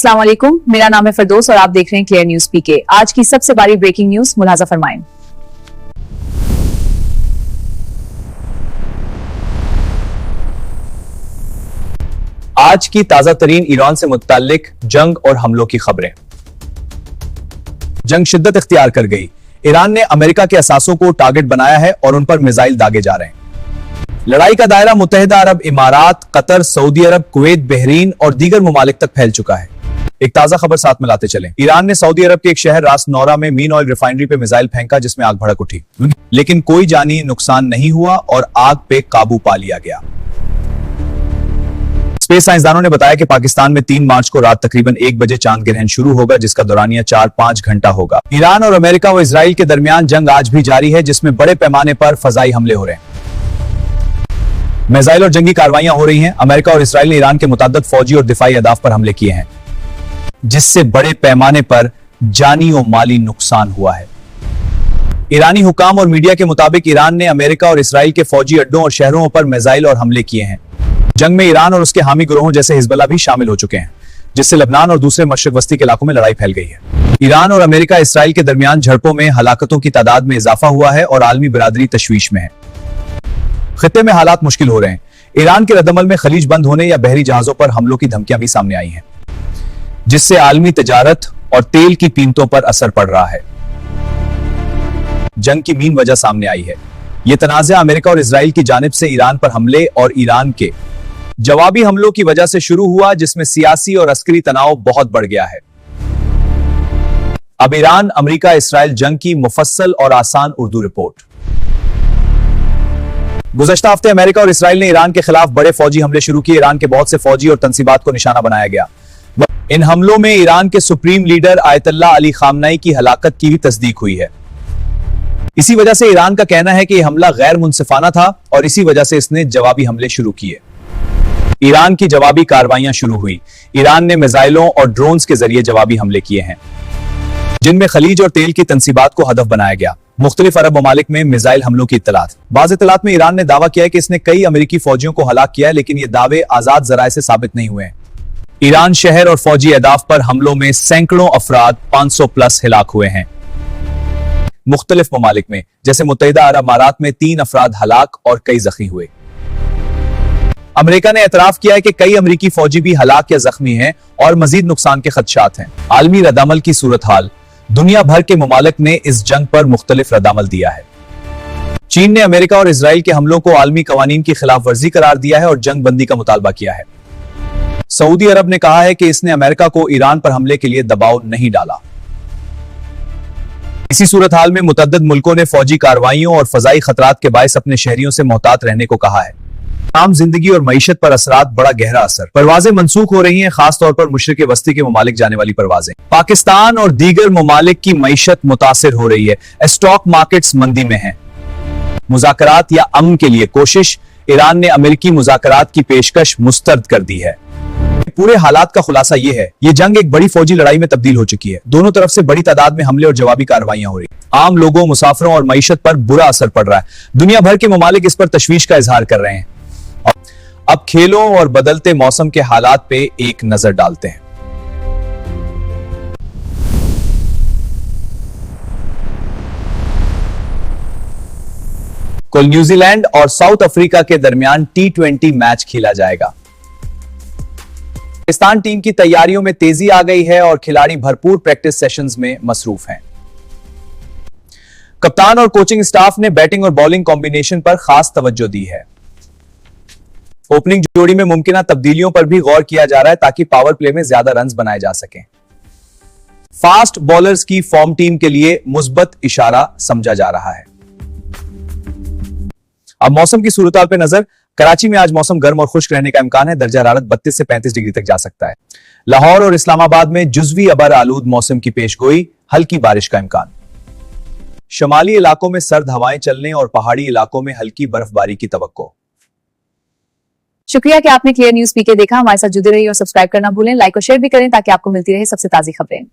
अस्सलाम वालेकुम, मेरा नाम है फरदौस और आप देख रहे हैं क्लियर न्यूज पीके। आज की सबसे बड़ी ब्रेकिंग न्यूज मुलाजा फरमाएं। आज की ताजा तरीन ईरान से मुताल्लिक जंग और हमलों की खबरें। जंग शिद्दत इख्तियार कर गई। ईरान ने अमेरिका के असासों को टारगेट बनाया है और उन पर मिसाइल दागे जा रहे हैं। लड़ाई का दायरा मुत्तहिदा अरब इमारात, कतर, सऊदी अरब, कुवैत, बहरीन और दीगर ममालिक तक फैल चुका है। एक ताजा खबर साथ मिलाते चलें। ईरान ने सऊदी अरब के एक शहर रास नौरा में मीन ऑयल रिफाइनरी पे मिसाइल फेंका जिसमें आग भड़क उठी, लेकिन कोई जानी नुकसान नहीं हुआ और आग पे काबू पा लिया गया। स्पेस साइंसदानों ने बताया कि पाकिस्तान में 3 मार्च को रात तकरीबन 1 बजे चांद ग्रहण शुरू होगा, जिसका दौरानिया 4-5 घंटा होगा। ईरान और अमेरिका व इजराइल के दरमियान जंग आज भी जारी है, जिसमें बड़े पैमाने पर फजाई हमले हो रहे हैं। मिसाइल और जंगी कार्रवाइयां हो रही हैं। अमेरिका और इजराइल ने ईरान के मुतअद्दिद फौजी और दिफाई अहदाफ पर हमले किए हैं, जिससे बड़े पैमाने पर जानी और माली नुकसान हुआ है। ईरानी हुकाम और मीडिया के मुताबिक ईरान ने अमेरिका और इजराइल के फौजी अड्डों और शहरों पर मिसाइल और हमले किए हैं। जंग में ईरान और उसके हामी गिरोहों जैसे हिजबुल्लाह भी शामिल हो चुके हैं, जिससे लबनान और दूसरे मशरिक वस्ती के इलाकों में लड़ाई फैल गई है। ईरान और अमेरिका इसराइल के दरमियान झड़पों में हलाकतों की तादाद में इजाफा हुआ है और आलमी बिरादरी तशवीश में है। खित्ते में हालात मुश्किल हो रहे हैं। ईरान के रद्दमल में खलीज बंद होने या बहरी जहाजों पर हमलों की धमकियां भी सामने आई हैं, जिससे आलमी तजारत और तेल की कीमतों पर असर पड़ रहा है। जंग की मीन वजह सामने आई है। यह तनाज़ा अमेरिका और इजराइल की जानिब से ईरान पर हमले और ईरान के जवाबी हमलों की वजह से शुरू हुआ, जिसमें सियासी और अस्करी तनाव बहुत बढ़ गया है। अब ईरान अमेरिका इजराइल जंग की मुफस्सल और आसान उर्दू रिपोर्ट। गुज़श्ता हफ्ते अमेरिका और इजराइल ने ईरान के खिलाफ बड़े फौजी हमले शुरू किए। ईरान के बहुत से फौजी और तंसीबात को निशाना बनाया गया। इन हमलों में ईरान के supreme leader Ayatollah Ali Khamenei की हलाकत की भी तस्दीक हुई है। इसी वजह से ईरान का कहना है कि यह हमला गैर मुनसिफाना था और इसी वजह से इसने जवाबी हमले शुरू किए। ईरान की जवाबी कार्रवाइयां शुरू हुई। ईरान ने मिसाइलों और ड्रोन्स के जरिए जवाबी हमले किए हैं, जिनमें खलीज और तेल की तंसीबात को हदफ बनाया गया। मुख्तलिफ अरब ममालिक में मिसाइल हमलों की इत्तलात। बाज़ इत्तलात में ईरान ने दावा किया है कि इसने कई अमेरिकी फौजियों को हलाक किया है, लेकिन ये दावे आजाद जराए से साबित नहीं हुए हैं। ईरान शहर और फौजी अहदाफ पर हमलों में सैकड़ों अफराद 500 प्लस हिलाक हुए हैं। मुख्तलिफ ममालिक में जैसे मुत्तहिदा अरब अमारात में 3 अफराद हलाक और कई जख्मी हुए। अमेरिका ने एतराफ किया है कि कई अमेरिकी फौजी भी हलाक या जख्मी हैं और मजीद नुकसान के खदशात हैं। आलमी रद्दमल की सूरत हाल। दुनिया भर के ममालिक ने इस जंग पर मुख्तलिफ रद्दमल दिया है। चीन ने अमेरिका और इजराइल के हमलों को आलमी कवानीन की खिलाफ वर्जी करार दिया है और जंग बंदी का मुतालबा किया है। सऊदी अरब ने कहा है कि इसने अमेरिका को ईरान पर हमले के लिए दबाव नहीं डाला। इसी सूरत हाल में मुतअद्दिद मुल्कों ने फौजी कार्रवाइयों और फजाई खतरात के बायस अपने शहरियों से मोहतात रहने को कहा है। आम जिंदगी और मईशत पर असरात बड़ा गहरा असर। परवाजें मंसूख हो रही हैं, खासतौर पर मुशरिक वस्ती के ममालिक जाने वाली परवाजें। पाकिस्तान और दीगर ममालिक की मईशत मुतासिर हो रही है। स्टॉक मार्केट्स मंदी में हैं। मुज़ाकरात या अमन के लिए कोशिश। ईरान ने अमेरिकी मुज़ाकरात की पेशकश मुस्तरद कर दी है। पूरे हालात का खुलासा यह है, यह जंग एक बड़ी फौजी लड़ाई में तब्दील हो चुकी है। दोनों तरफ से बड़ी तादाद में हमले और जवाबी कार्रवाइयां हो रही हैं। आम लोगों, मुसाफिरों और मईशत पर बुरा असर पड़ रहा है। दुनिया भर के ममालिक इस पर तशवीश का इजहार कर रहे हैं। अब खेलों और बदलते मौसम के हालात पे एक नजर डालते हैं। कल न्यूजीलैंड और साउथ अफ्रीका के दरमियान T20 मैच खेला जाएगा। पाकिस्तान टीम की तैयारियों में तेजी आ गई है और खिलाड़ी भरपूर प्रैक्टिस सेशंस में मसरूफ हैं। कप्तान और कोचिंग स्टाफ ने बैटिंग और बॉलिंग कॉम्बिनेशन पर खास तवज्जो दी है। ओपनिंग जोड़ी में मुमकिन तब्दीलियों पर भी गौर किया जा रहा है ताकि पावर प्ले में ज्यादा रन्स बनाए जा सकें। फास्ट बॉलर्स की फॉर्म टीम के लिए मुस्बत इशारा समझा जा रहा है। अब मौसम की सूरत पर नजर। कराची में आज मौसम गर्म और खुश्क रहने का इम्कान है। दर्जा हरारत 32 से 35 डिग्री तक जा सकता है। लाहौर और इस्लामाबाद में जुज़वी अबर आलूद मौसम की पेशगोई, हल्की बारिश का इम्कान। शमाली इलाकों में सर्द हवाएं चलने और पहाड़ी इलाकों में हल्की बर्फबारी की तवक्को। शुक्रिया कि आपने क्लियर न्यूज पीके देखा। हमारे साथ जुड़े रहिए और सब्सक्राइब करना भूलें। लाइक और शेयर भी करें ताकि आपको मिलती रहे सबसे ताजी खबरें।